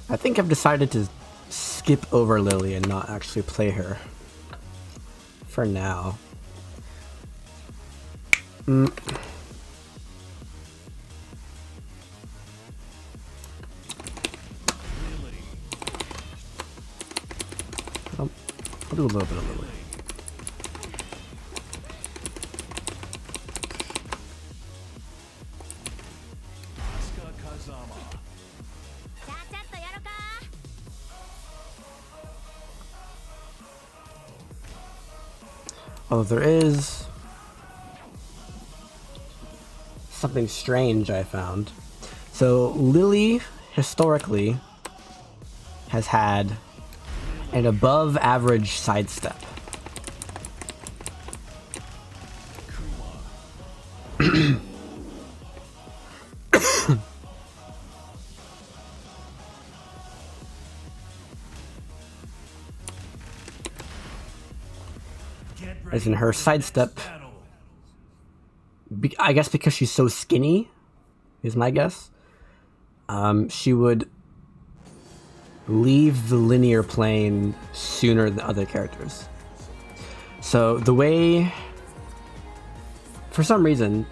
I think I've decided to skip over Lily and not actually play her. For now. I'll do a little bit of Lily. Oh, there is something strange I found. So Lily historically has had an above average sidestep. As in her sidestep, I guess because she's so skinny, is my guess, she would leave the linear plane sooner than other characters. So the way, for some reason,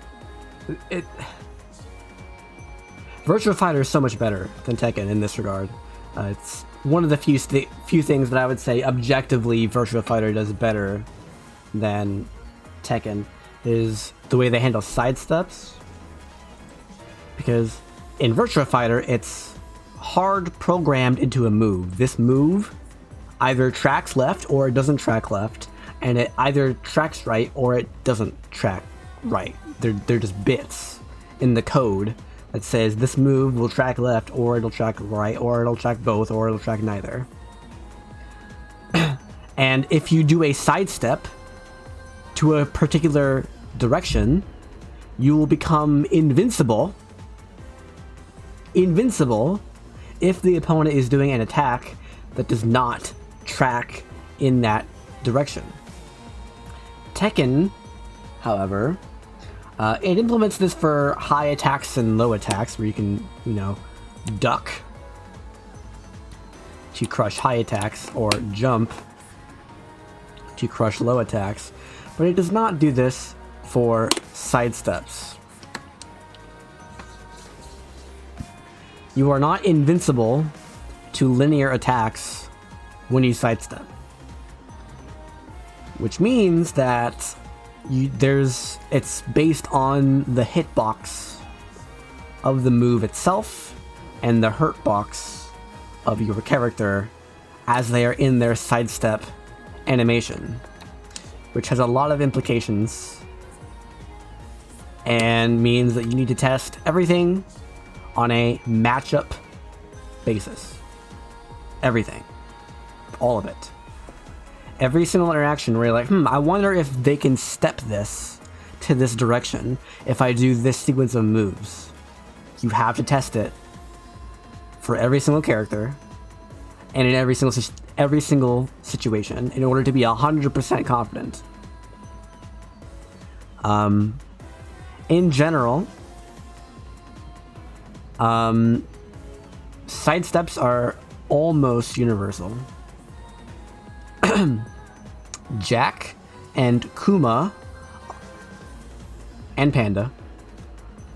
Virtua Fighter is so much better than Tekken in this regard. It's one of the few things that I would say objectively Virtua Fighter does better than Tekken is the way they handle sidesteps. Because in Virtua Fighter, it's hard programmed into a move. This move either tracks left or it doesn't track left, and it either tracks right or it doesn't track right. They're just bits in the code that says this move will track left, or it'll track right, or it'll track both, or it'll track neither. And if you do a sidestep to a particular direction, you will become invincible if the opponent is doing an attack that does not track in that direction. Tekken, however, it implements this for high attacks and low attacks, where you can, duck to crush high attacks or jump to crush low attacks, but it does not do this for sidesteps. You are not invincible to linear attacks when you sidestep, which means that it's based on the hitbox of the move itself and the hurt box of your character as they are in their sidestep animation, which has a lot of implications and means that you need to test everything on a matchup basis. Everything. All of it. Every single interaction where you're like, I wonder if they can step this to this direction if I do this sequence of moves. You have to test it for every single character and in every single situation in order to be 100% confident. In general, sidesteps are almost universal. Jack and Kuma and Panda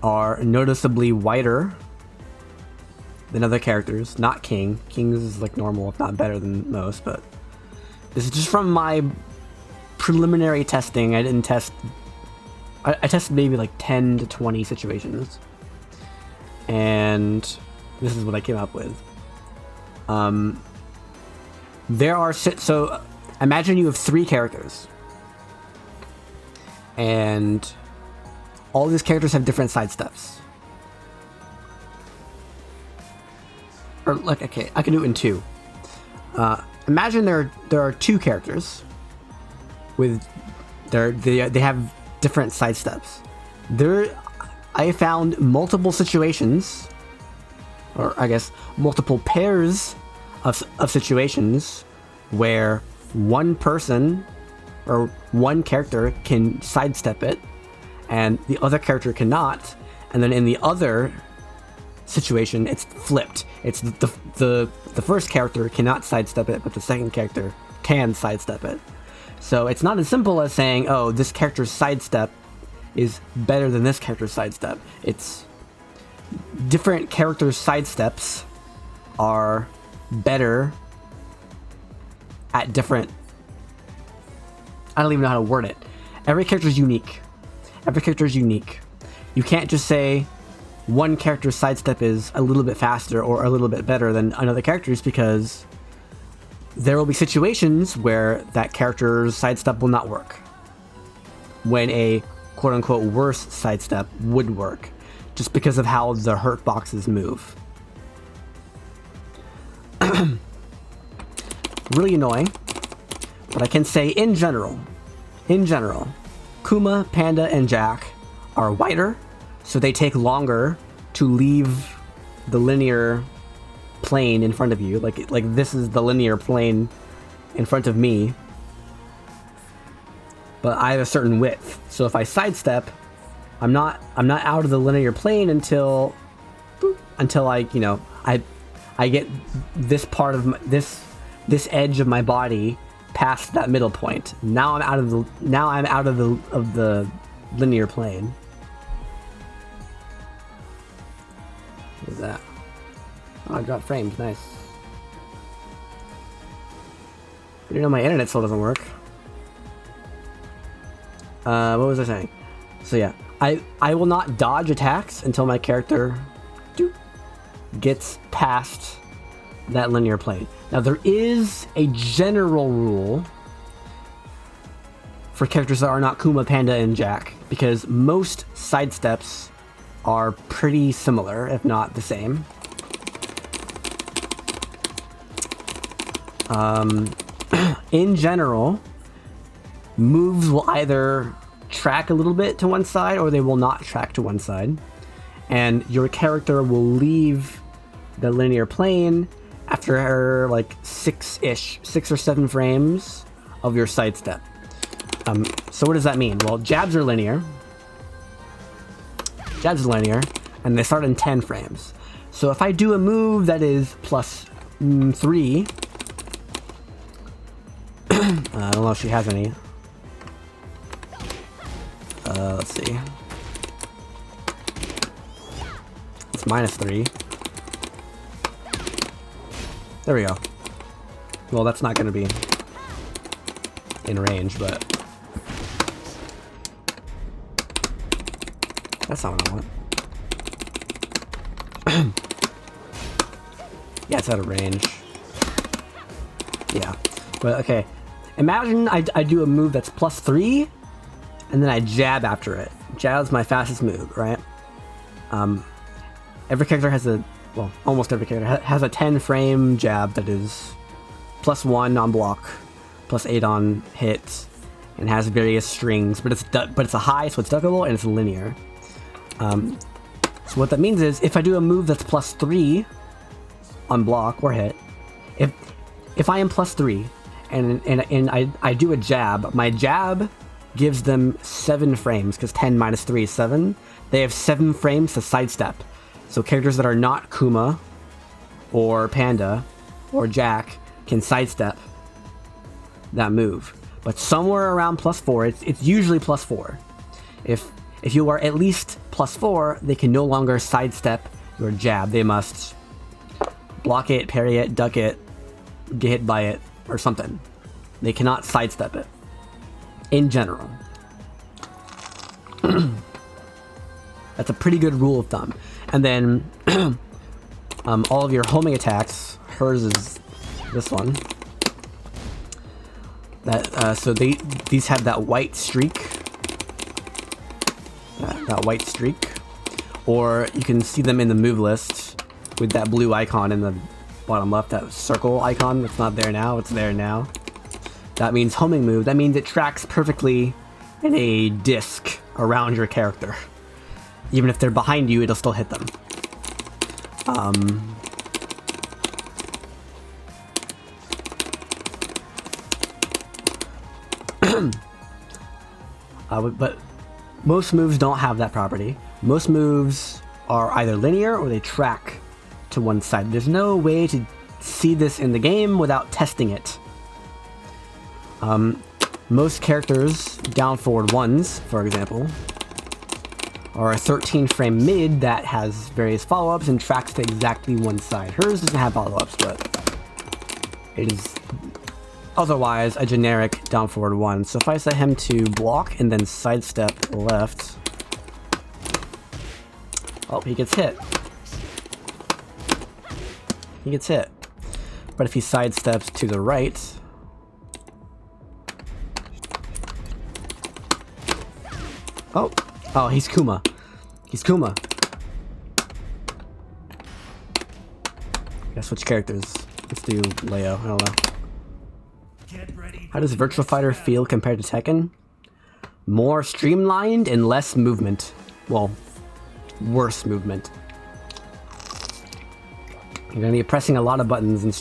are noticeably wider than other characters. Not King. King is like normal, if not better than most, but this is just from my preliminary testing. I didn't test... I tested maybe like 10 to 20 situations, and this is what I came up with. There are... So, imagine you have 3 characters, and all these characters have different sidesteps. Or, like, okay, I can do it in 2. Imagine there are 2 characters with... They have different sidesteps. I found multiple situations, or I guess multiple pairs of situations where one person or one character can sidestep it and the other character cannot, and then in the other situation, it's flipped. It's the first character cannot sidestep it, but the second character can sidestep it. So it's not as simple as saying, oh, this character's sidestep is better than this character's sidestep. It's different characters' sidesteps are better at different... I don't even know how to word it. Every character is unique. Every character is unique. You can't just say one character's sidestep is a little bit faster or a little bit better than another character's, because there will be situations where that character's sidestep will not work, when a quote-unquote worse sidestep would work, just because of how the hurt boxes move. Really annoying, but I can say in general, Kuma, Panda, and Jack are wider, so they take longer to leave the linear plane in front of you. Like this is the linear plane in front of me, but I have a certain width. So if I sidestep, I'm not out of the linear plane until I get this part of this edge of my body past that middle point. Now I'm out of the linear plane. What was that? Oh, I dropped frames. Nice. I didn't know my internet still doesn't work. What was I saying? So yeah, I will not dodge attacks until my character gets past that linear plane. Now there is a general rule for characters that are not Kuma, Panda, and Jack, because most sidesteps are pretty similar, if not the same. In general, moves will either track a little bit to one side or they will not track to one side, and your character will leave the linear plane after like 6 or 7 frames of your sidestep. So what does that mean? Well, jabs are linear, and they start in 10 frames. So if I do a move that is plus 3, I don't know if she has any. Let's see. It's minus 3. There we go. Well, that's not going to be in range, but that's not what I want. Yeah, it's out of range. Yeah, but okay. Imagine I do a move that's plus 3, and then I jab after it. Jab's my fastest move, right? Every character has almost every character has a 10 frame jab that is plus 1 on block, plus 8 on hit, and has various strings, but it's a high, so it's duckable, and it's linear. So what that means is, if I do a move that's plus 3 on block or hit, if I am plus 3 and I do a jab, my jab gives them 7 frames, because 10 minus 3 is 7. They have 7 frames to sidestep. So characters that are not Kuma or Panda or Jack can sidestep that move. But somewhere around plus 4, it's usually plus 4. If you are at least plus 4, they can no longer sidestep your jab. They must block it, parry it, duck it, get hit by it, or something. They cannot sidestep it, in general. That's a pretty good rule of thumb. And then all of your homing attacks, hers is this one. So these have that white streak. That white streak. Or you can see them in the move list with that blue icon in the bottom left, that circle icon that's not there now, it's there now. That means homing move. That means it tracks perfectly in a disc around your character. Even if they're behind you, it'll still hit them. But most moves don't have that property. Most moves are either linear or they track to one side. There's no way to see this in the game without testing it. Most characters, down forward ones, for example, are a 13 frame mid that has various follow-ups and tracks to exactly one side. Hers doesn't have follow-ups, but it is otherwise a generic down forward one. So if I set him to block and then sidestep left, oh, he gets hit. He gets hit. But if he sidesteps to the right, oh, he's Kuma. He's Kuma. Gotta switch characters. Let's do Leo. I don't know. How does Virtua Fighter feel compared to Tekken? More streamlined and less movement. Well, worse movement. You're gonna be pressing a lot of buttons in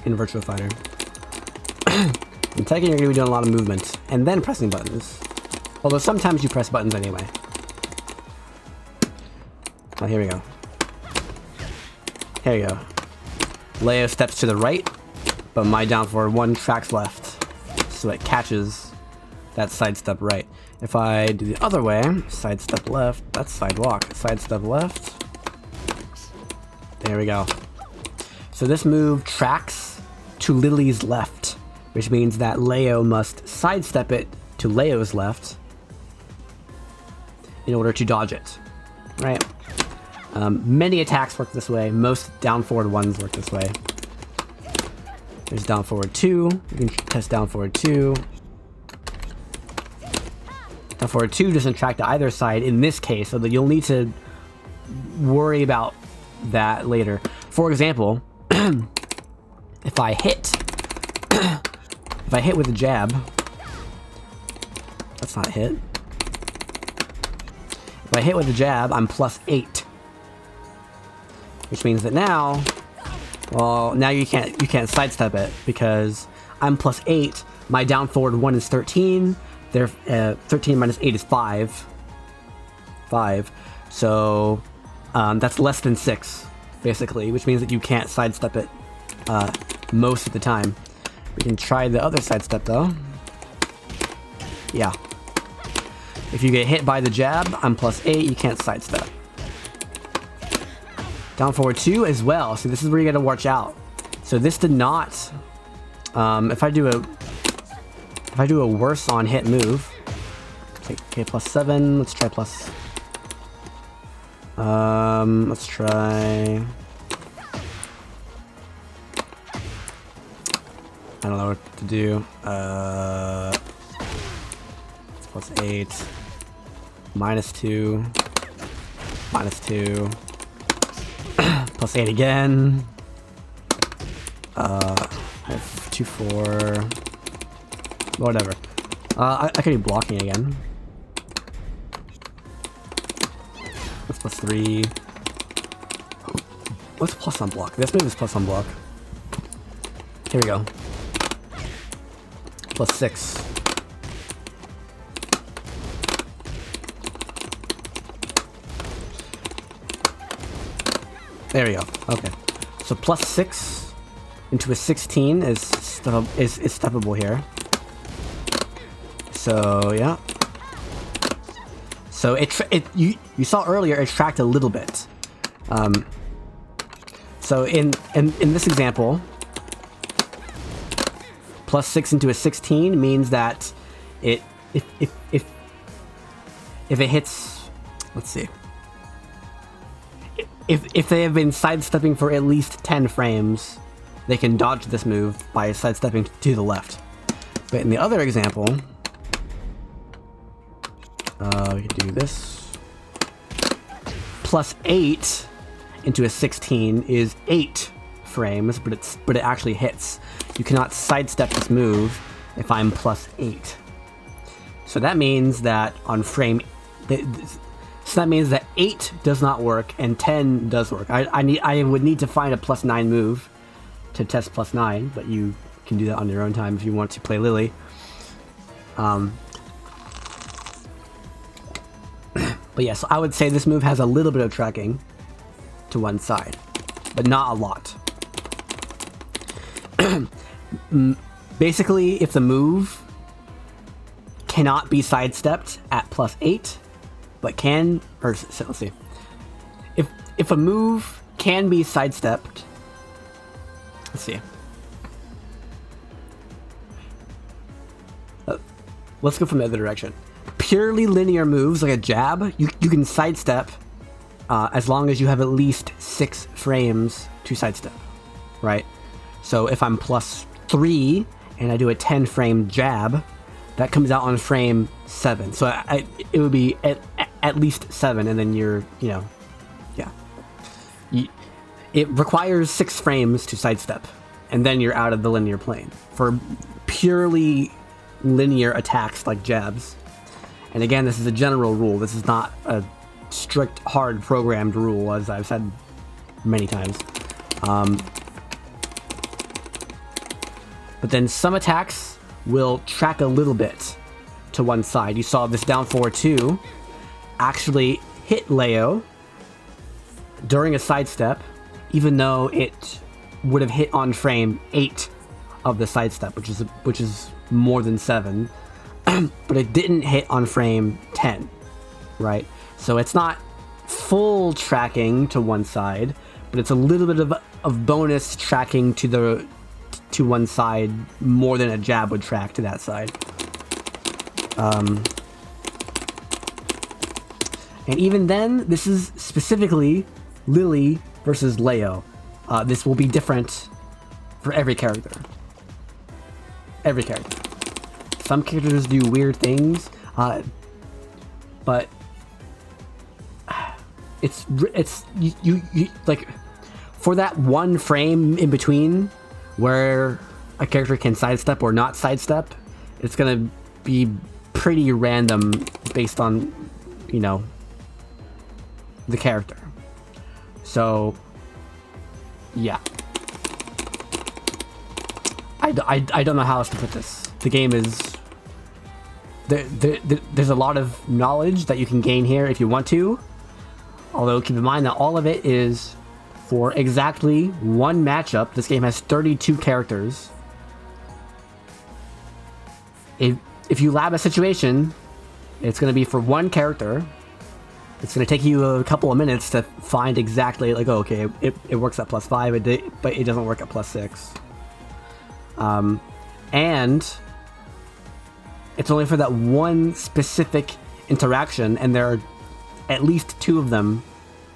Virtua Fighter. In Tekken, you're gonna be doing a lot of movement and then pressing buttons. Although sometimes you press buttons anyway. Oh, here we go. Here we go. Leo steps to the right, but my down forward one tracks left, so it catches that sidestep right. If I do the other way, sidestep left, that's sidewalk. Sidestep left. There we go. So this move tracks to Lily's left, which means that Leo must sidestep it to Leo's left in order to dodge it, right? Many attacks work this way. Most down forward ones work this way. There's down forward 2. You can test down forward 2. Down forward 2 doesn't track to either side in this case, so that you'll need to worry about that later. For example, if I hit with a jab, that's not a hit. If I hit with a jab, I'm +8, which means that now, well, now you can't sidestep it because I'm +8. My down forward 1 is 13. There, 13 minus 8 is 5. 5. So that's less than 6, basically, which means that you can't sidestep it most of the time. We can try the other sidestep though. Yeah. If you get hit by the jab, I'm +8, you can't sidestep. Down forward 2 as well, so this is where you gotta watch out. So this did not, if I do a worse on hit move, okay, +7, let's try let's try, I don't know what to do, it's +8, -2, -2, +8 again, 2, 4, whatever. I could be blocking again. That's +3. What's plus on block? This move is plus on block. Here we go. +6. There we go. Okay. So +6 into a 16 is steppable here. So yeah. So you saw earlier it tracked a little bit. So in this example, +6 into a 16 means that if it hits, let's see. If they have been sidestepping for at least 10 frames, they can dodge this move by sidestepping to the left. But in the other example, we can do this. +8 into a 16 is 8 frames, but it actually hits. You cannot sidestep this move if I'm +8. So that means that on frame, so that means that 8 does not work and 10 does work. I would need to find a +9 move to test +9, but you can do that on your own time if you want to play But yes, I would say this move has a little bit of tracking to one side, but not a lot. Basically, if the move cannot be sidestepped at +8, but can, or let's see, if a move can be sidestepped, let's see. Let's go from the other direction. Purely linear moves like a jab, you can sidestep as long as you have at least 6 frames to sidestep, right? So if I'm +3 and I do a 10 frame jab, that comes out on frame 7. So it would be at least 7, and then you're, yeah. It requires 6 frames to sidestep, and then you're out of the linear plane for purely linear attacks like jabs. And again, this is a general rule. This is not a strict, hard programmed rule, as I've said many times. But then some attacks will track a little bit to one side. You saw this down forward 2 actually hit Leo during a sidestep, even though it would have hit on frame 8 of the sidestep, which is more than 7. But it didn't hit on frame 10, right? So it's not full tracking to one side, but it's a little bit of bonus tracking to one side, more than a jab would track to that side. And even then, this is specifically Lily versus Leo. This will be different for every character. Every character. Some characters do weird things, but it's you like, for that one frame in between where a character can sidestep or not sidestep, it's gonna be pretty random based on, the character. So yeah, I don't know how else to put this. The game is there's a lot of knowledge that you can gain here if you want to, although keep in mind that all of it is for exactly one matchup. This game has 32 characters. If you lab a situation, it's going to be for one character. It's going to take you a couple of minutes to find exactly, like, oh, okay, it works at +5, but it doesn't work at +6. And it's only for that one specific interaction, and there are at least 2 of them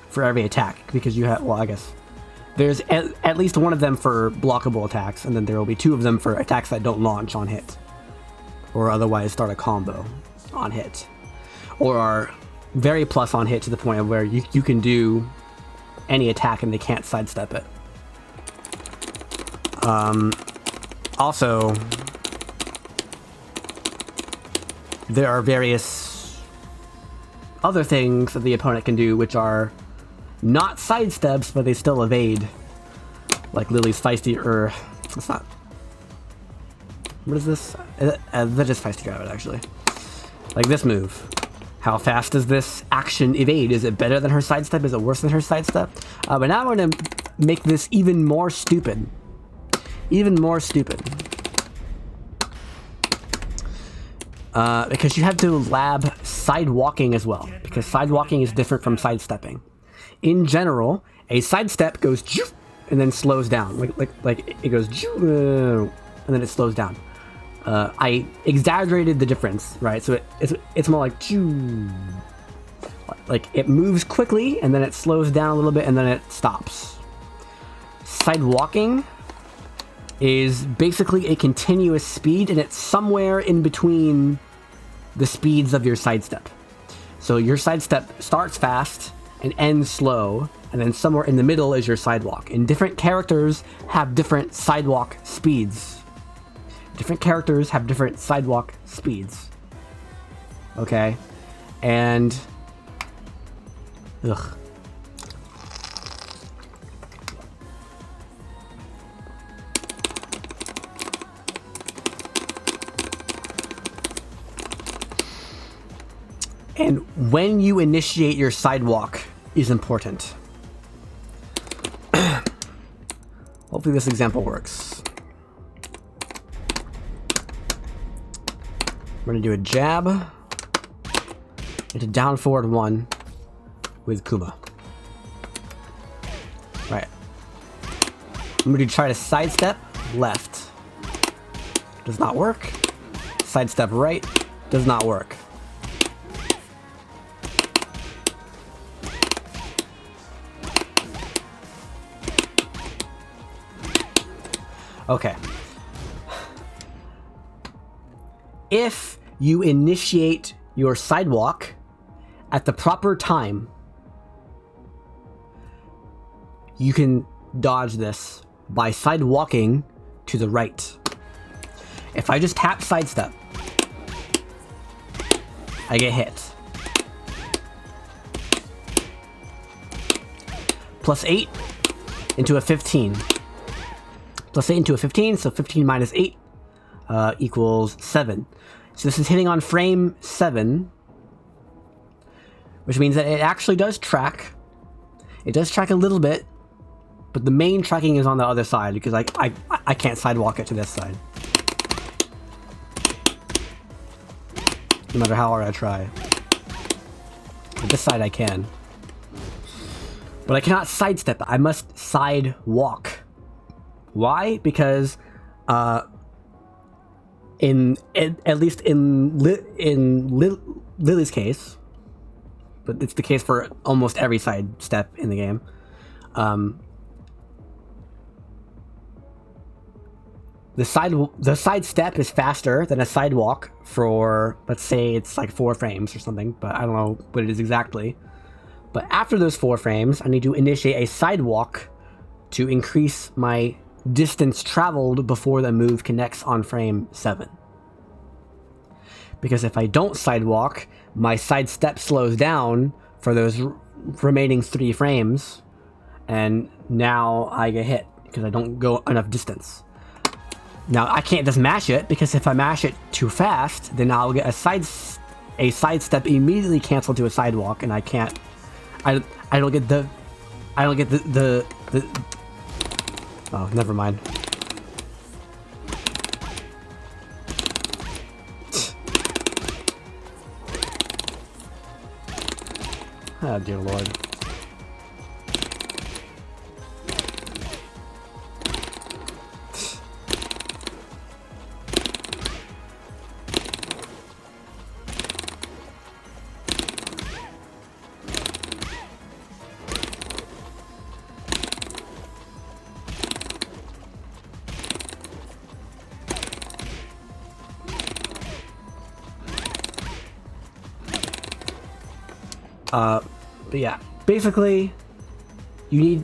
for every attack, because you have, well, I guess there's at least 1 of them for blockable attacks, and then there will be 2 of them for attacks that don't launch on hit, or otherwise start a combo on hit, or are very plus on hit to the point of where you can do any attack and they can't sidestep it. Also, there are various other things that the opponent can do which are not sidesteps, but they still evade. Like Lily's feisty, or it's not. What is this? That is feisty grab it, actually. Like this move. How fast does this action evade? Is it better than her sidestep? Is it worse than her sidestep? But now I'm going to make this even more stupid. Even more stupid. Because you have to lab sidewalking as well. Because sidewalking is different from sidestepping. In general, a sidestep goes and then slows down. Like it goes and then it slows down. I exaggerated the difference, right? So it's more like it moves quickly and then it slows down a little bit and then it stops. Sidewalking is basically a continuous speed, and it's somewhere in between the speeds of your sidestep. So your sidestep starts fast and ends slow, and then somewhere in the middle is your sidewalk. And different characters have different sidewalk speeds. Different characters have different sidewalk speeds. Okay? And ugh. And when you initiate your sidewalk is important. Hopefully this example works. We're gonna do a jab into down forward 1 with Kuma. Right. I'm gonna try to sidestep left. Does not work. Sidestep right. Does not work. Okay. If you initiate your sidewalk at the proper time, you can dodge this by sidewalking to the right. If I just tap sidestep, I get hit. +8 into a 15. +8 into a 15, so 15 minus 8 equals 7. So this is hitting on frame 7, which means that it actually does track. It does track a little bit, but the main tracking is on the other side because I can't sidewalk it to this side. No matter how hard I try. But this side I can. But I cannot sidestep it. I must sidewalk. Why? Because at least in Lily's case, but it's the case for almost every side step in the game. The side step is faster than a sidewalk for, let's say it's like 4 frames or something, but I don't know what it is exactly. But after those 4 frames, I need to initiate a sidewalk to increase my distance traveled before the move connects on frame 7. Because if I don't sidewalk, my side step slows down for those remaining 3 frames, and now I get hit because I don't go enough distance. Now I can't just mash it, because if I mash it too fast, then I'll get a side step immediately canceled to a sidewalk, and I can't. I don't get the. Oh, never mind. Oh, dear Lord. But yeah, basically, you need,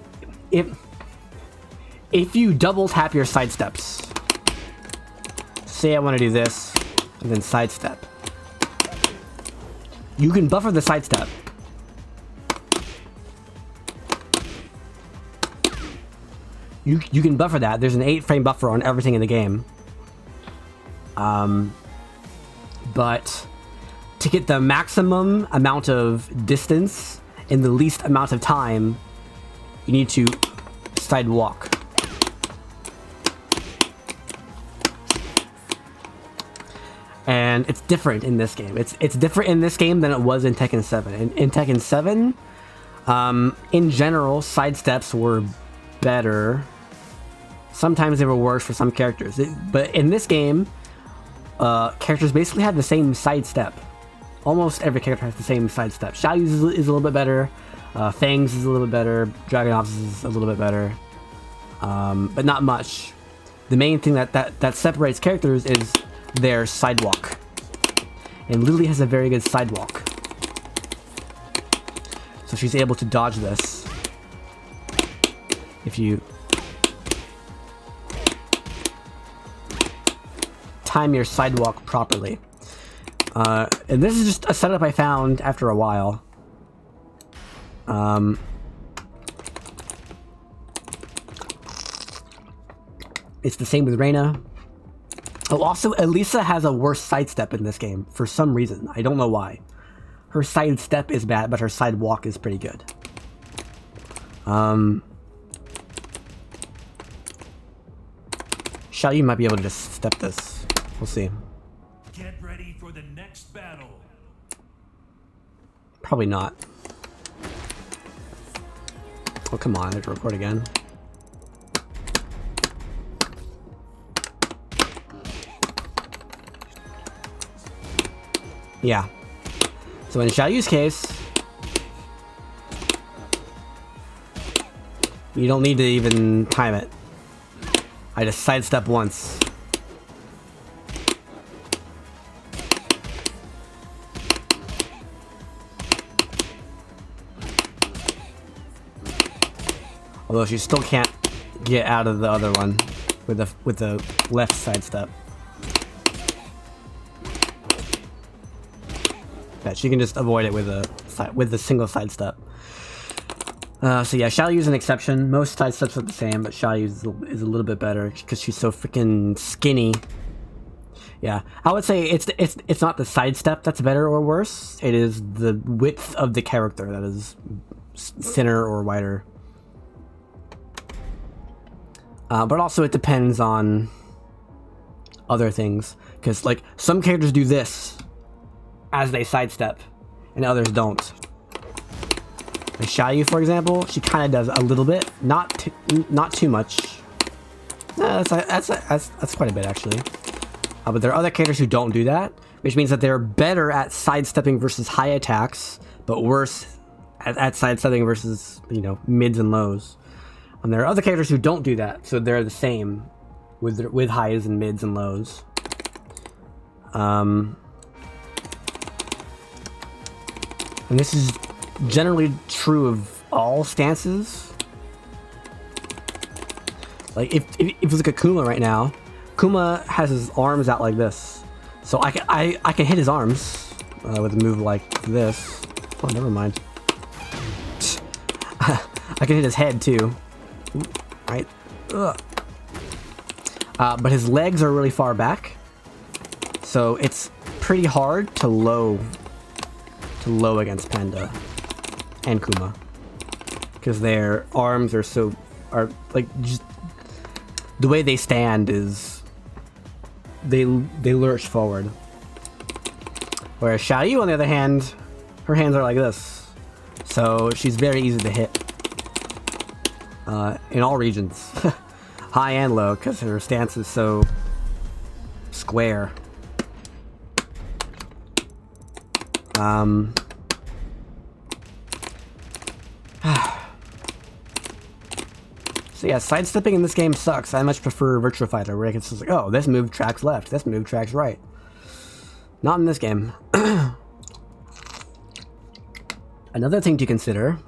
if you double tap your side steps, say I want to do this, and then sidestep, you can buffer the sidestep. You can buffer that. There's an 8-frame buffer on everything in the game. But to get the maximum amount of distance in the least amount of time, you need to sidewalk. And it's different in this game. It's different in this game than it was in Tekken 7. In Tekken 7, in general, sidesteps were better. Sometimes they were worse for some characters. But in this game, characters basically have the same sidestep. Almost every character has the same sidestep. Xiaoyu's is a little bit better. Fang's is a little bit better. Dragunov's is a little bit better. But not much. The main thing that separates characters is their sidewalk. And Lily has a very good sidewalk. So she's able to dodge this. If you time your sidewalk properly. And this is just a setup I found after a while. It's the same with Reina. Oh, also, Elisa has a worse sidestep in this game for some reason. I don't know why. Her side step is bad, but her side walk is pretty good. Xiaoyu might be able to just step this. We'll see. Get ready for the next battle. Probably not. Oh, come on. I have to record again. Yeah. So in Xiaoyu's case, you don't need to even time it. I just sidestep once. Although she still can't get out of the other one with the left sidestep. Yeah, she can just avoid it with a single sidestep. So yeah, Xiaoyu's an exception. Most sidesteps are the same, but Xiaoyu's is a little bit better because she's so freaking skinny. Yeah, I would say it's not the sidestep that's better or worse. It is the width of the character that is thinner or wider. But also it depends on other things, because like some characters do this as they sidestep, and others don't. Like Xiaoyu, for example, she kind of does a little bit, not too much. That's quite a bit actually. But there are other characters who don't do that, which means that they're better at sidestepping versus high attacks, but worse at sidestepping versus, you know, mids and lows. And there are other characters who don't do that, so they're the same with highs and mids and lows. And this is generally true of all stances. Like if you look at Kuma right now, Kuma has his arms out like this, so I can hit his arms with a move like this. Oh, never mind. I can hit his head too. Right? But his legs are really far back, so it's pretty hard to low against Panda and Kuma, because their arms are like, just the way they stand is they lurch forward. Whereas Xiaoyu, on the other hand, her hands are like this, so she's very easy to hit in all regions, high and low, because her stance is so square. So yeah, sidestepping in this game sucks. I much prefer Virtua Fighter, where it's just like, oh, this move tracks left, this move tracks right. Not in this game. Another thing to consider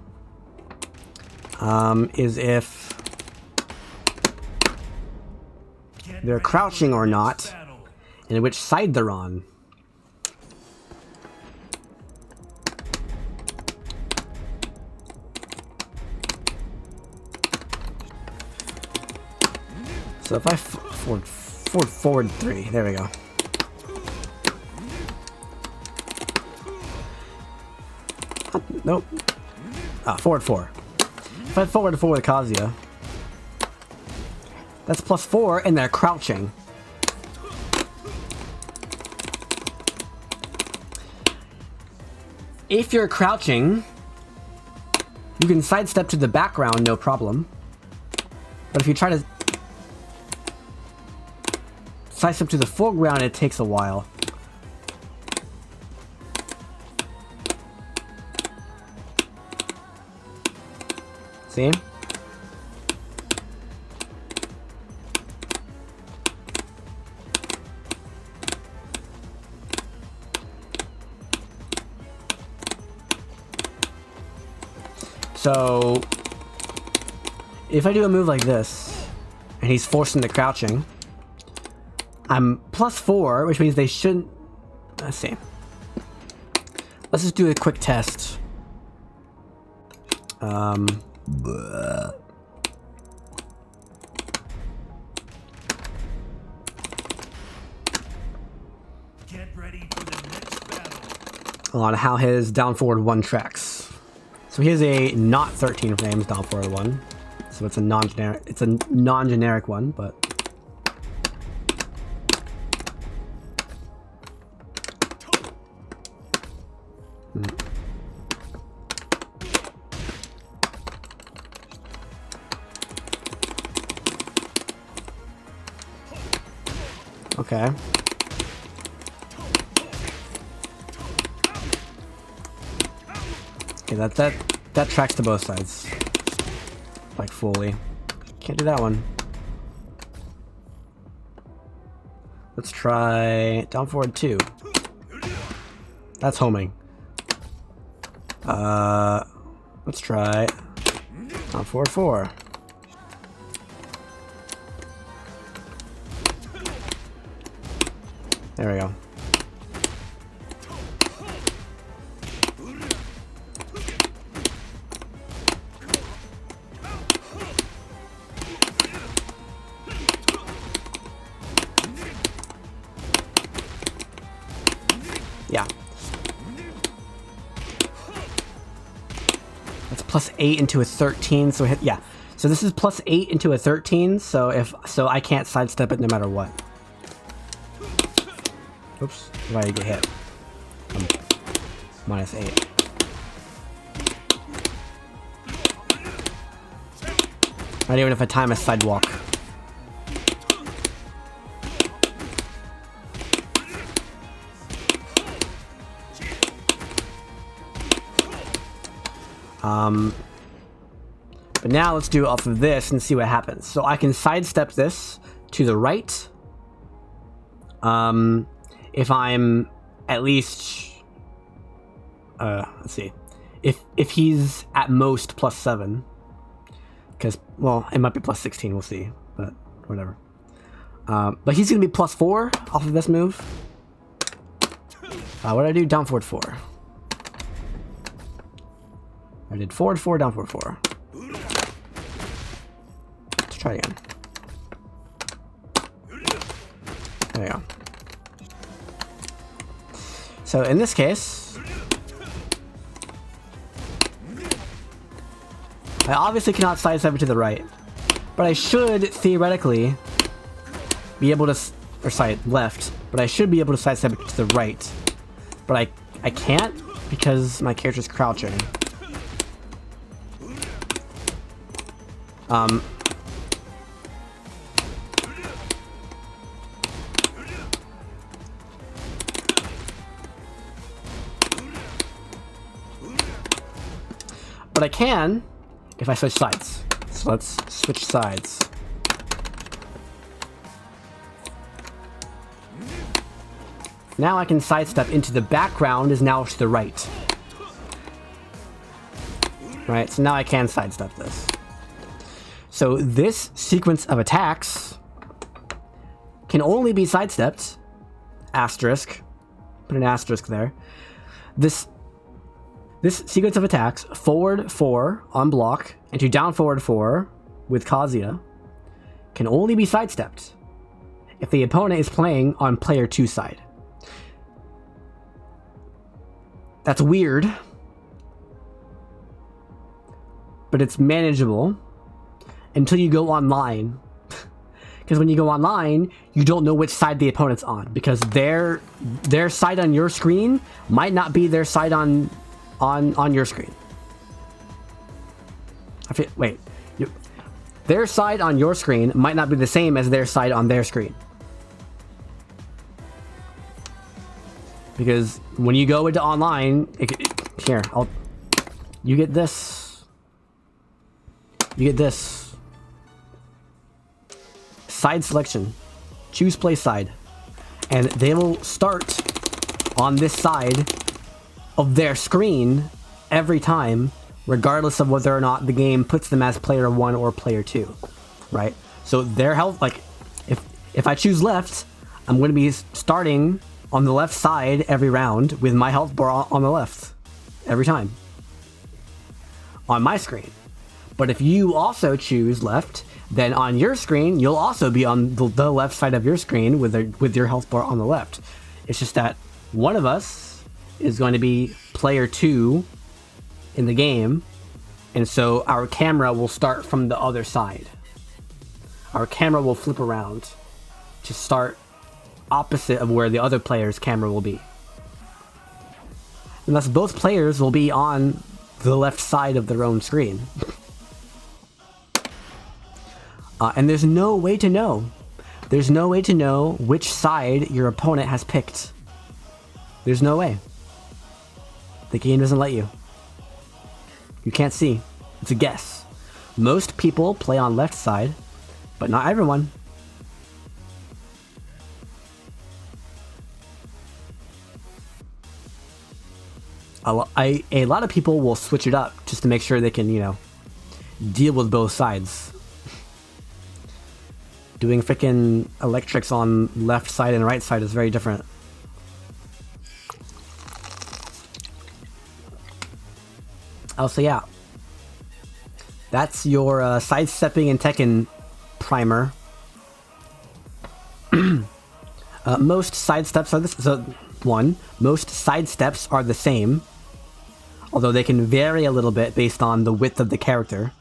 is if they're crouching or not, and which side they're on. So if I forward 3, there we go. Nope. Forward 4. If I forward 4 with Kazuya, that's +4, and they're crouching. If you're crouching, you can sidestep to the background, no problem. But if you try to sidestep to the foreground, it takes a while. See? So if I do a move like this, and he's forced into crouching, I'm +4, which means they shouldn't... Let's see. Let's just do a quick test. Get ready for the next battle. on how his down forward 1 tracks. So he has a not 13 frames down forward 1. So it's a non-generic one, but okay. Okay, that tracks to both sides. Like fully. Can't do that one. Let's try down forward 2. That's homing. Let's try down forward 4. There we go. Yeah. That's plus 8 into a 13, so hit, yeah. So this is plus 8 into a 13, so I can't sidestep it no matter what. Oops, why did I get hit? Minus 8. Not even if I time a sidewalk. But now let's do it off of this and see what happens. So I can sidestep this to the right. If I'm at least, let's see, if he's at most plus 7, because, well, it might be plus 16, we'll see, but whatever. But he's gonna be plus 4 off of this move. What did I do? Down forward 4. I did forward 4, down forward 4. Let's try again. There you go. So in this case, I obviously cannot sidestep it to the right, but I should theoretically be able to, or side left, but I should be able to sidestep it to the right, but I can't because my character's crouching. But I can if I switch sides. So let's switch sides. Now I can sidestep into the background is now to the right. Right, so now I can sidestep this. So this sequence of attacks can only be sidestepped, asterisk, put an asterisk there. This sequence of attacks, forward 4 on block, and to down forward 4 with Kazuya, can only be sidestepped if the opponent is playing on player 2 side. That's weird, but it's manageable until you go online. Because when you go online, you don't know which side the opponent's on, because their side on your screen might not be their side on your screen. Their side on your screen might not be the same as their side on their screen. Because when you go into online, you get this. You get this. Side selection. Choose play side. And they will start on this side of their screen every time, regardless of whether or not the game puts them as player 1 or player 2, right? So their health, like, if I choose left, I'm going to be starting on the left side every round with my health bar on the left every time on my screen. But if you also choose left, then on your screen you'll also be on the left side of your screen with your health bar on the left. It's just that one of us is going to be player 2 in the game, and so our camera will start from the other side. Our camera will flip around to start opposite of where the other player's camera will be. And thus both players will be on the left side of their own screen. And there's no way to know. There's no way to know which side your opponent has picked. There's no way. The game doesn't let you. You can't see. It's a guess. Most people play on left side, but not everyone. A lot of people will switch it up just to make sure they can, you know, deal with both sides. Doing freaking electrics on left side and right side is very different. Also, yeah. That's your sidestepping and Tekken primer. Most sidesteps are most sidesteps are the same, although they can vary a little bit based on the width of the character,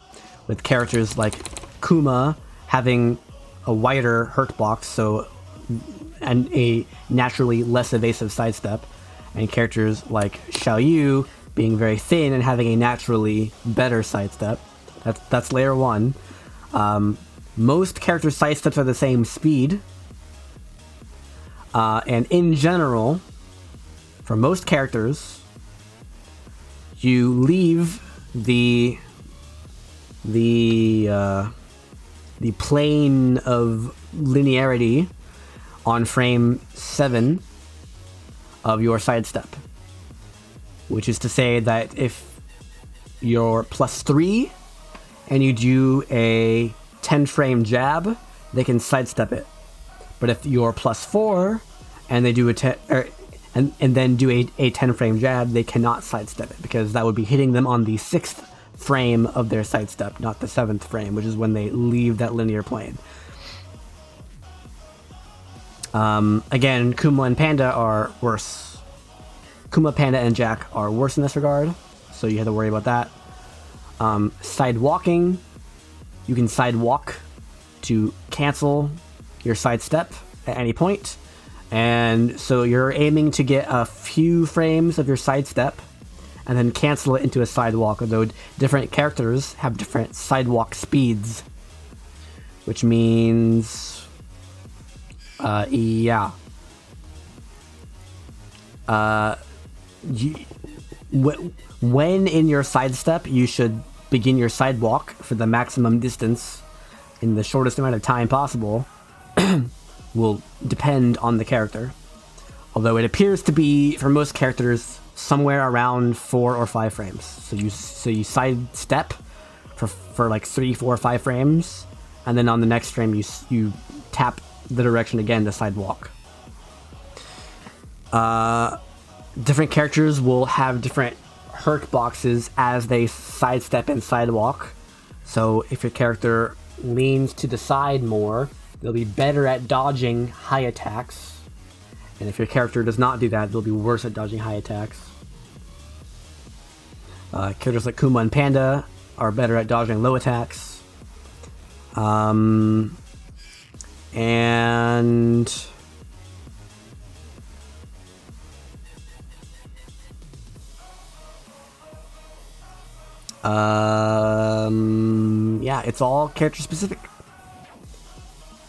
with characters like Kuma having a wider hurt box, and a naturally less evasive sidestep, and characters like Xiaoyu being very thin and having a naturally better sidestep. That's layer 1. Most character sidesteps are the same speed, and in general, for most characters, you leave the plane of linearity on frame 7 of your sidestep. Which is to say that if you're +3 and you do a 10 frame jab, they can sidestep it. But if you're +4 and they do and then do a 10 frame jab, they cannot sidestep it, because that would be hitting them on the 6th frame of their sidestep, not the 7th frame, which is when they leave that linear plane. Again, Kuma and Panda are worse. Kuma, Panda, and Jack are worse in this regard, so you have to worry about that. Side walking, you can side walk to cancel your sidestep at any point, and so you're aiming to get a few frames of your sidestep and then cancel it into a sidewalk, although different characters have different sidewalk speeds, which means when in your sidestep, you should begin your sidewalk for the maximum distance in the shortest amount of time possible will depend on the character. Although it appears to be, for most characters, somewhere around 4 or 5 frames. So you sidestep for like 3, 4, 5 frames, and then on the next frame you tap the direction again to sidewalk. Different characters will have different hurt boxes as they sidestep and sidewalk. So if your character leans to the side more, they'll be better at dodging high attacks. And if your character does not do that, they'll be worse at dodging high attacks. Characters like Kuma and Panda are better at dodging low attacks. And yeah, it's all character specific.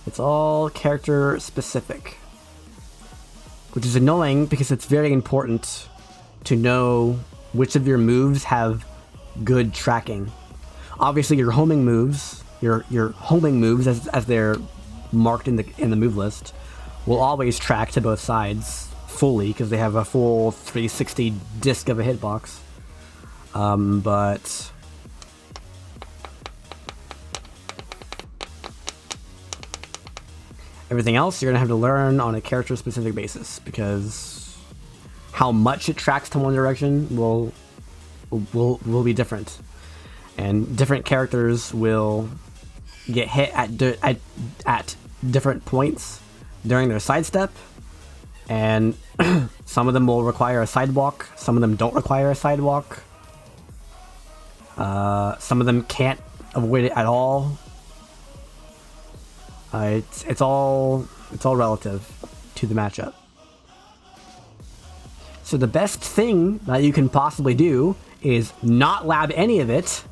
It's all character specific. Which is annoying because it's very important to know which of your moves have good tracking. Obviously your homing moves, as they're marked in the move list, will always track to both sides fully because they have a full 360 disc of a hitbox. But everything else you're gonna have to learn on a character specific basis, because how much it tracks to one direction will be different, and different characters will get hit at different points during their sidestep, And some of them will require a sidewalk, some of them don't require a sidewalk. Some of them can't avoid it at all. It's all relative to the matchup. So the best thing that you can possibly do is not lab any of it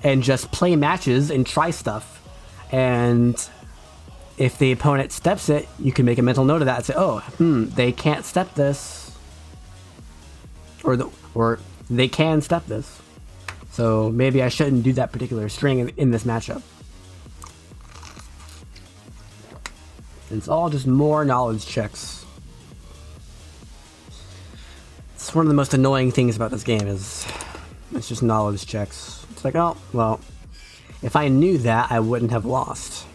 and just play matches and try stuff. And if the opponent steps it, you can make a mental note of that and say, oh, they can't step this. Or they can step this. So maybe I shouldn't do that particular string in this matchup. It's all just more knowledge checks. It's one of the most annoying things about this game is it's just knowledge checks. It's like, oh, well, if I knew that, I wouldn't have lost.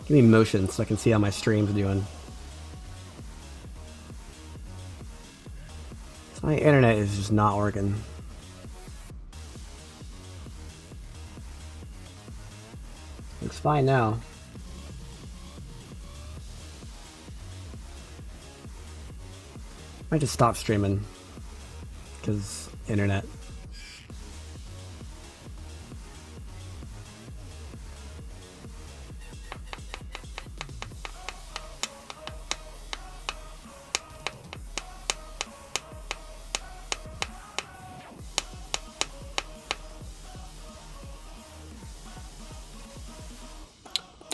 Give me motion so I can see how my stream's doing. So my internet is just not working. Looks fine now. Might just stop streaming because internet.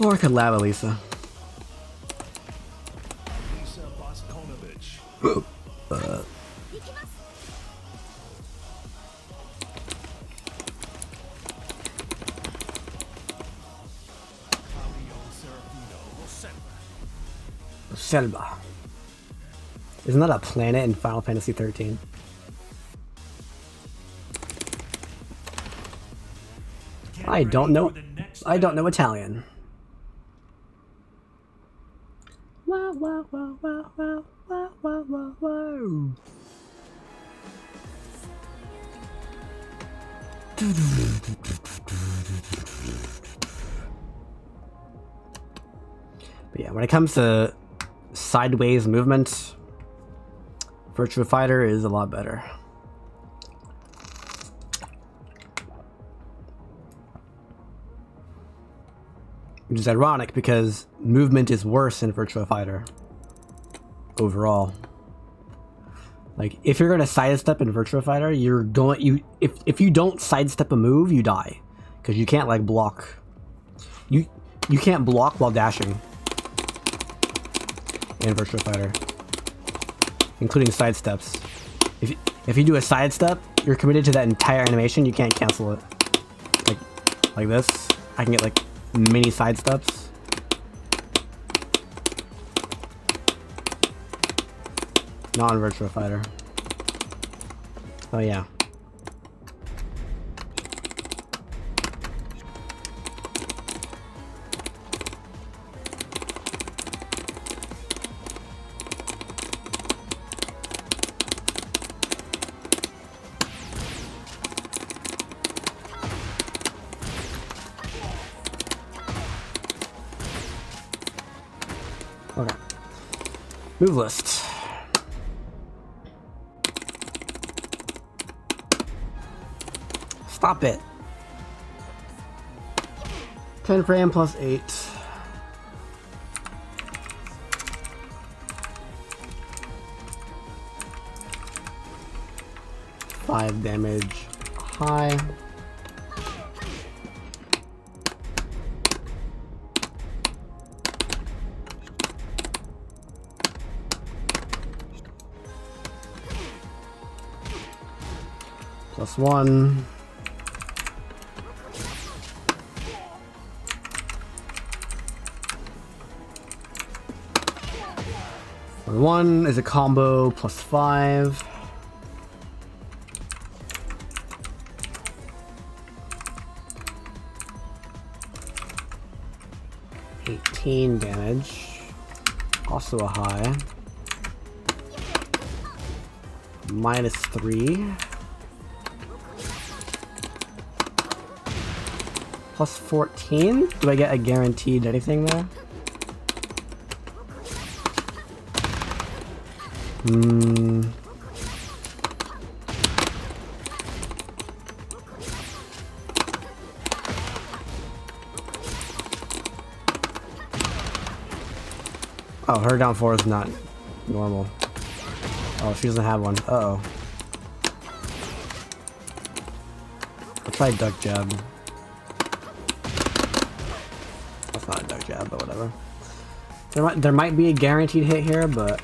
Or I could lab Elisa. Selva. Isn't that a planet in Final Fantasy 13? I don't know Italian. Wow, wow, wow, wow, wow, wow, wow, wow, wow. But yeah, when it comes to sideways movement, Virtua Fighter is a lot better. Which is ironic because movement is worse in Virtua Fighter overall. Like if you're gonna sidestep in Virtua Fighter, if you don't sidestep a move, you die because you can't like block. You can't block while dashing in Virtua Fighter, including sidesteps. If you do a sidestep, you're committed to that entire animation. You can't cancel it. Like this, I can get like mini sidesteps. Not in Virtua Fighter. Oh yeah. Okay. Move list. Stop it. 10 frame plus 8. Five damage high. Plus 1. 1 is a combo plus 5. $18 damage. Also a high. -3. Plus 14? Do I get a guaranteed anything there? Oh, her down 4 is not normal. Oh, she doesn't have one. Uh-oh. I'll try duck jab. That's not a duck jab, but whatever. There might be a guaranteed hit here, but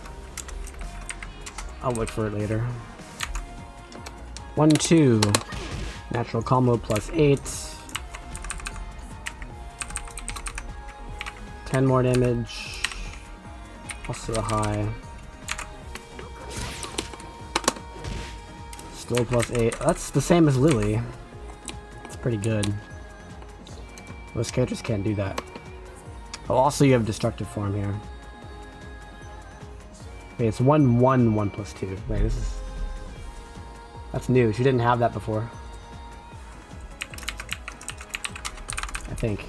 I'll look for it later. 1, 2. Natural combo plus 8. 10 more damage. Also a high. Still plus 8. That's the same as Lily. It's pretty good. Most characters can't do that. Oh, also you have destructive form here. Wait, it's 1, 1, 1 plus 2. Wait, this is... That's new. She didn't have that before. I think.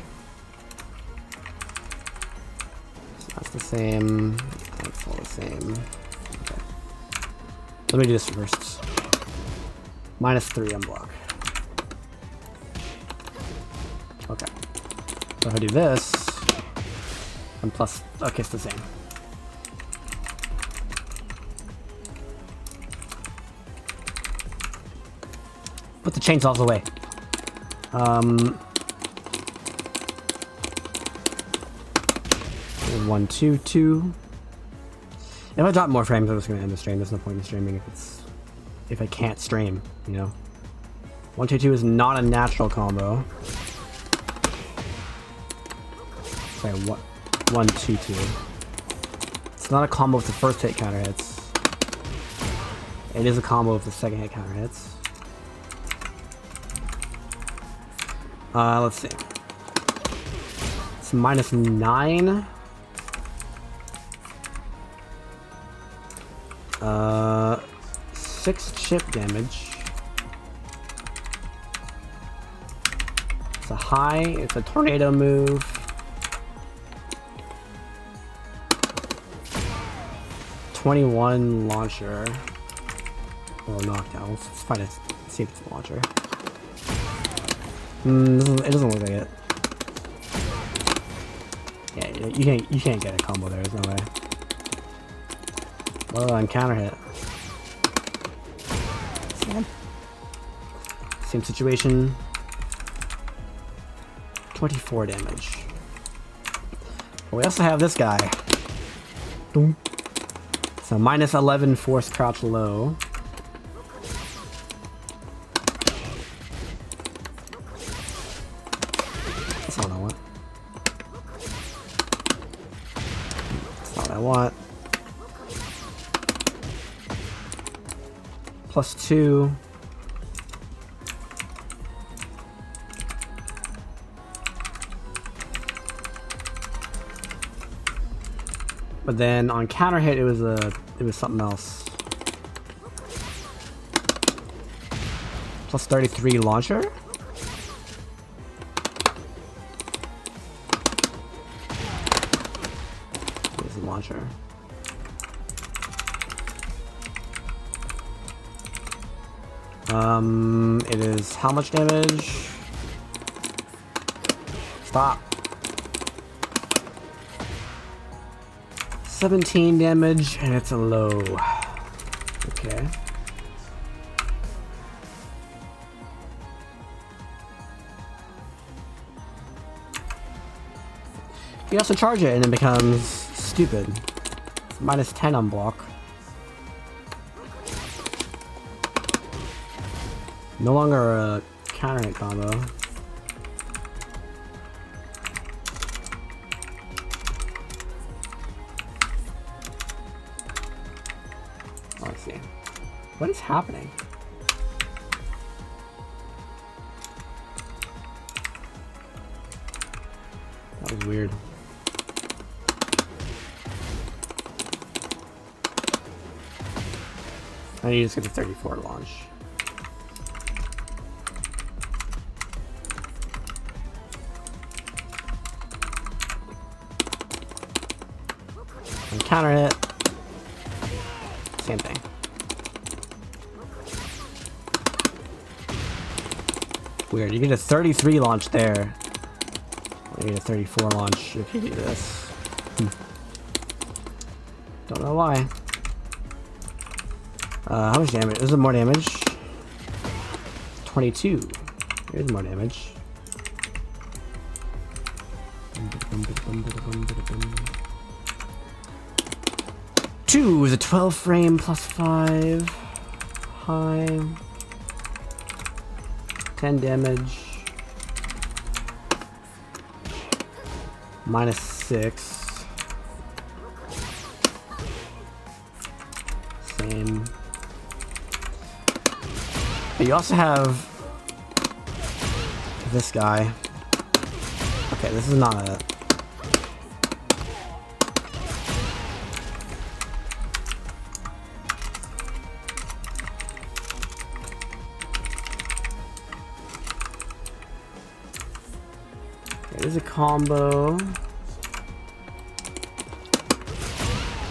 So that's the same. That's all the same. Okay. Let me do this first. -3 on block. Okay. So if I do this, and plus, okay, it's the same. Put the chainsaws away. 1, 2, 2. If I drop more frames, I'm just gonna end the stream. There's no point in streaming if I can't stream, you know. 1, 2, 2 is not a natural combo. Sorry, 1, 2, 2. It's not a combo if the first hit counter hits. It is a combo if the second hit counter hits. Let's see. It's -9. 6 chip damage. It's a high. It's a tornado move. '21 launcher. Or knockdown. Let's find it. See if it's a launcher. It doesn't look like it. Yeah, you can't get a combo there. There's no way. What on counter hit? Same situation. 24 damage. But we also have this guy. Boom. So -11 force crouch low. That's not what I want. That's not what I want. +2. But then on counter hit, it was something else. +33 launcher. Where's the launcher? It is how much damage? Stop. 17 damage, and it's a low. Okay. You also charge it, and it becomes stupid. It's -10 on block. No longer a counter hit combo. What is happening? That was weird. I need to just get the 34 launch. And counter hit. Same thing. Weird. You get a 33 launch there. You get a 34 launch if you do this. Don't know why. How much damage? Is it more damage? 22. Here's more damage. Two is a 12 frame plus 5. High. 10 damage. Minus 6. Same. But you also have this guy. Okay, this is not a... There's a combo.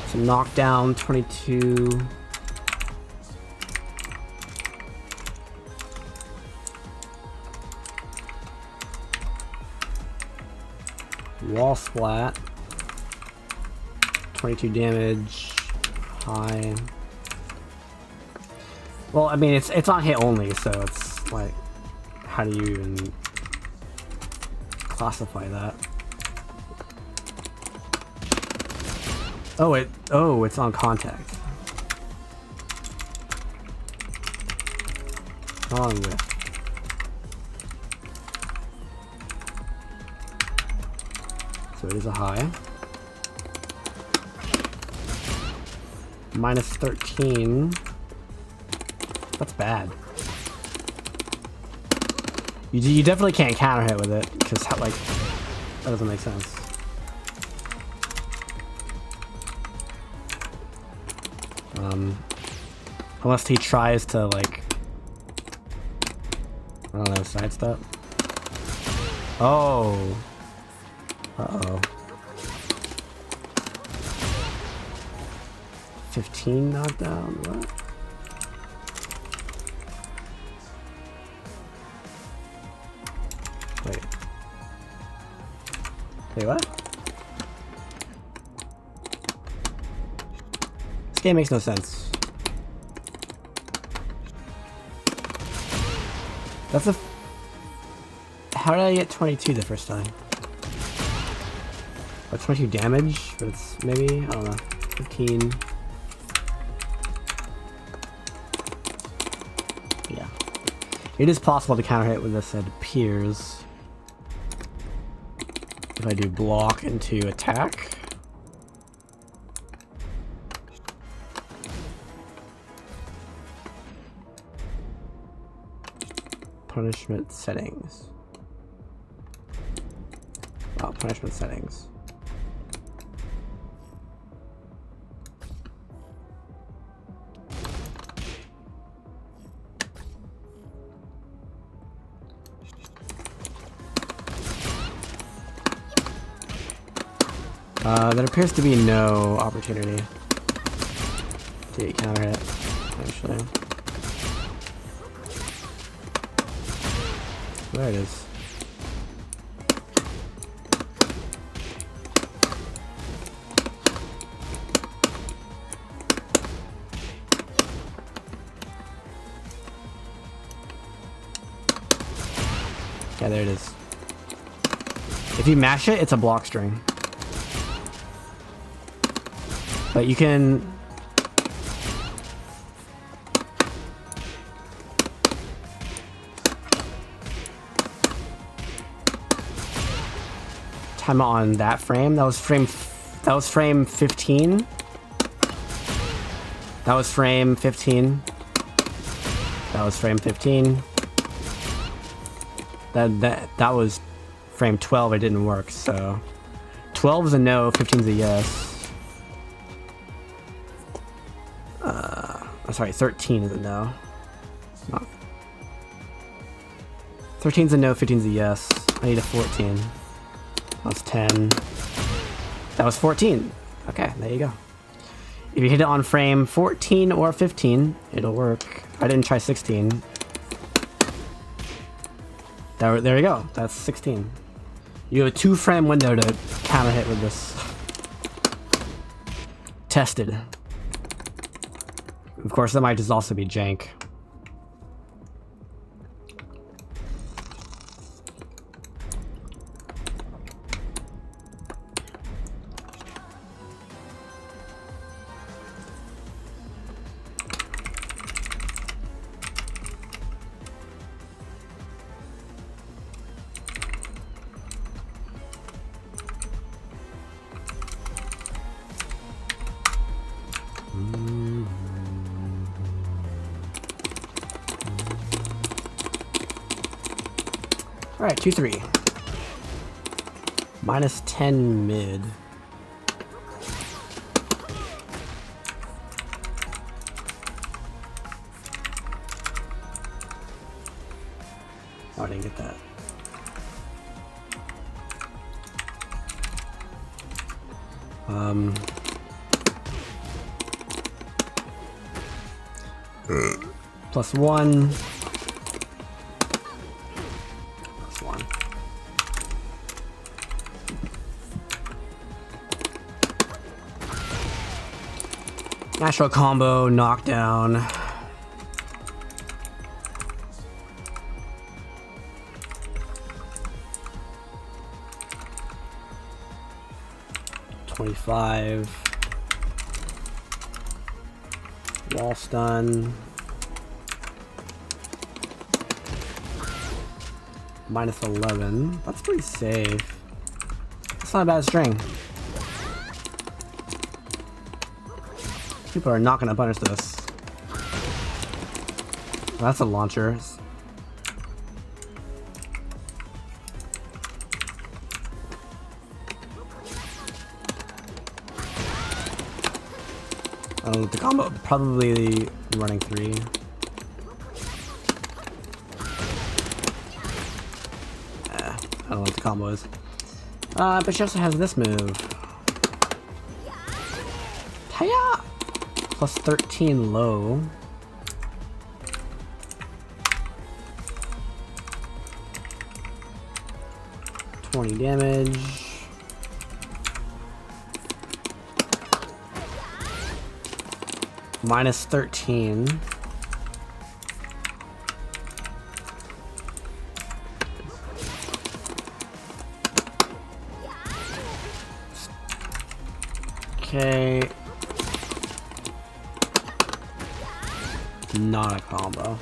Some knockdown, 22. Wall splat. 22 damage. High. Well, I mean, it's on hit only, so it's like, how do you even classify that? Oh, it's on contact. On with. So it is a high. Minus 13. That's bad. You definitely can't counter hit with it, because like, that doesn't make sense. Unless he tries to like, I don't know, sidestep. Oh. Uh-oh. 15 knockdown, what? Wait. Wait, what? This game makes no sense. That's a... How did I get 22 the first time? Oh, 22 damage, but it's maybe, I don't know, 15. Yeah. It is possible to counter hit with this, it appears. If I do block into attack. Punishment settings. Oh, punishment settings. There appears to be no opportunity to counter it, actually. There it is. Yeah, there it is. If you mash it, it's a block string. But you can... time on that frame. That was frame 15. That was frame 15. That was frame 15. That was frame 12. It didn't work, so 12 is a no, 15 is a yes. Sorry, 13 is a no. 13 is a no, 15 is a yes. I need a 14. That was 10. That was 14. Okay, there you go. If you hit it on frame 14 or 15, it'll work. I didn't try 16. There you go. That's 16. You have a 2-frame window to counter hit with this. Tested. Of course, that might just also be jank. Alright, 2-3. Minus 10 mid. Oh, I didn't get that. Plus 1. Plus 1. Natural combo, knockdown. $25. Wall stun. Minus 11. That's pretty safe. That's not a bad string. People are not gonna punish this. That's a launcher. Oh, the combo probably running 3. I don't know what the combo is. But she also has this move. Hiya! Plus 13 low. $20 damage. Minus 13. Okay. Not a combo.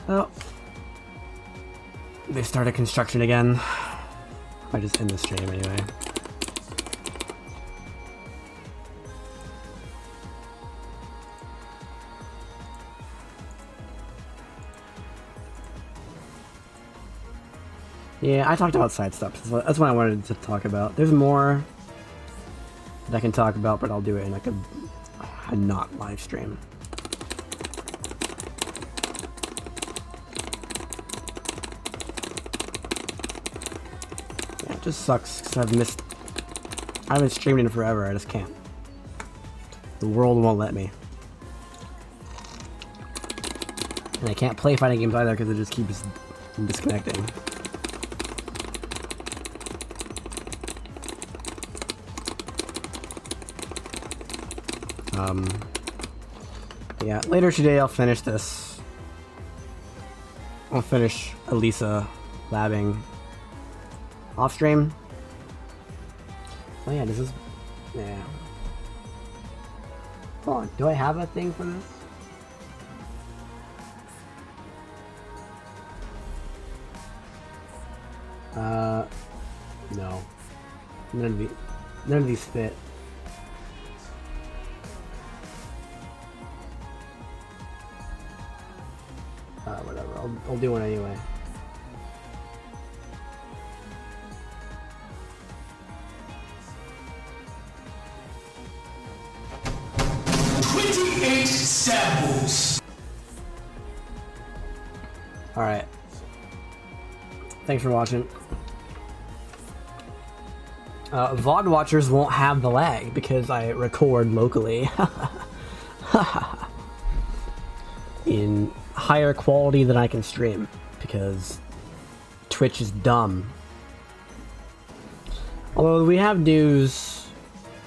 Oh. They started construction again. I just end the stream anyway. Yeah, I talked about side steps. That's what I wanted to talk about. There's more that I can talk about, but I'll do it in like a not live stream. Yeah, it just sucks because I haven't streamed in forever. I just can't. The world won't let me. And I can't play fighting games either because it just keeps disconnecting. Yeah, later today I'll finish this. I'll finish Elisa labbing off stream. Oh yeah, this is... yeah. Hold on, do I have a thing for this? No. None of these fit. Whatever. I'll do one anyway. Samples. Alright. Thanks for watching. VOD watchers won't have the lag because I record locally. In higher quality than I can stream because Twitch is dumb. Although we have news,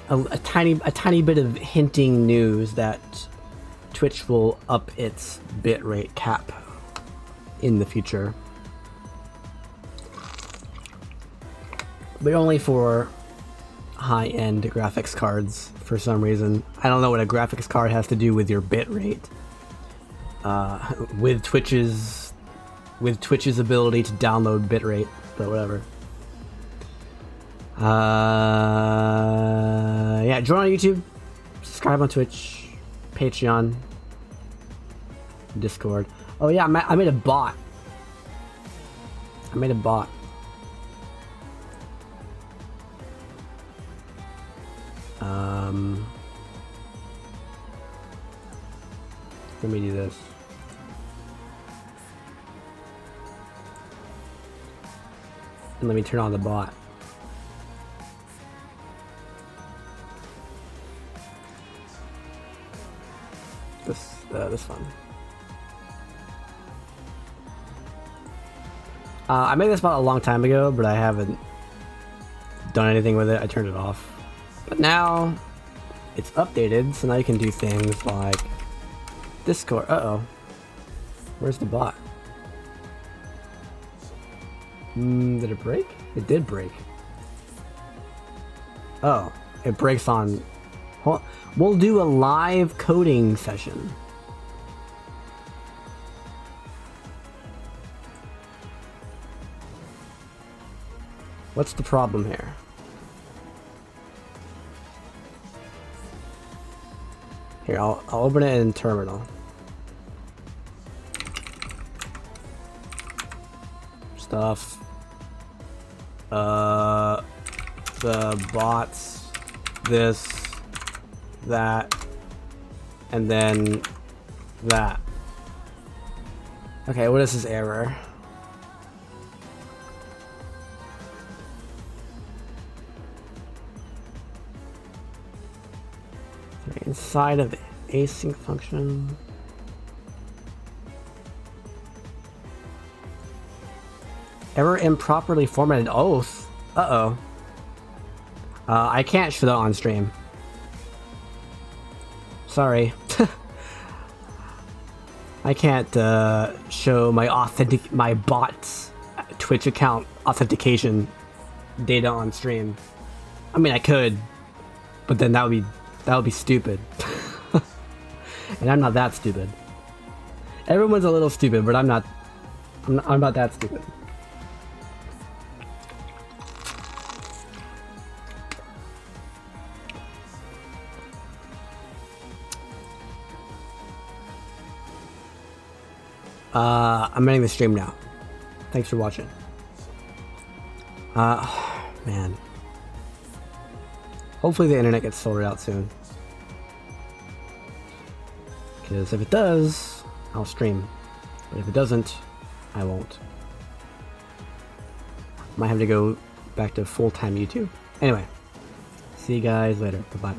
a tiny bit of hinting news that Twitch will up its bitrate cap in the future, but only for high-end graphics cards for some reason. I don't know what a graphics card has to do with your bitrate. With Twitch's ability to download bitrate, but whatever. Yeah, join on YouTube, subscribe on Twitch, Patreon, Discord. Oh yeah, I made a bot. Let me do this. And let me turn on the bot. This one. I made this bot a long time ago, but I haven't done anything with it. I turned it off. But now it's updated, so now you can do things like Discord. Uh-oh. Where's the bot? Did it break? It did break. Oh, it breaks on... We'll do a live coding session. What's the problem here? Here, I'll open it in terminal. Stuff. The bots. This. That. And then that. Okay, what is this error? Inside of async function. Error improperly formatted oath. Uh-oh. I can't show that on stream. Sorry. I can't show my bot's Twitch account authentication data on stream. I mean, I could, but then that would be stupid. And I'm not that stupid. Everyone's a little stupid, but I'm not that stupid. I'm ending the stream now. Thanks for watching. Man. Hopefully the internet gets sorted out soon. Because if it does, I'll stream. But if it doesn't, I won't. Might have to go back to full-time YouTube. Anyway, see you guys later. Bye-bye.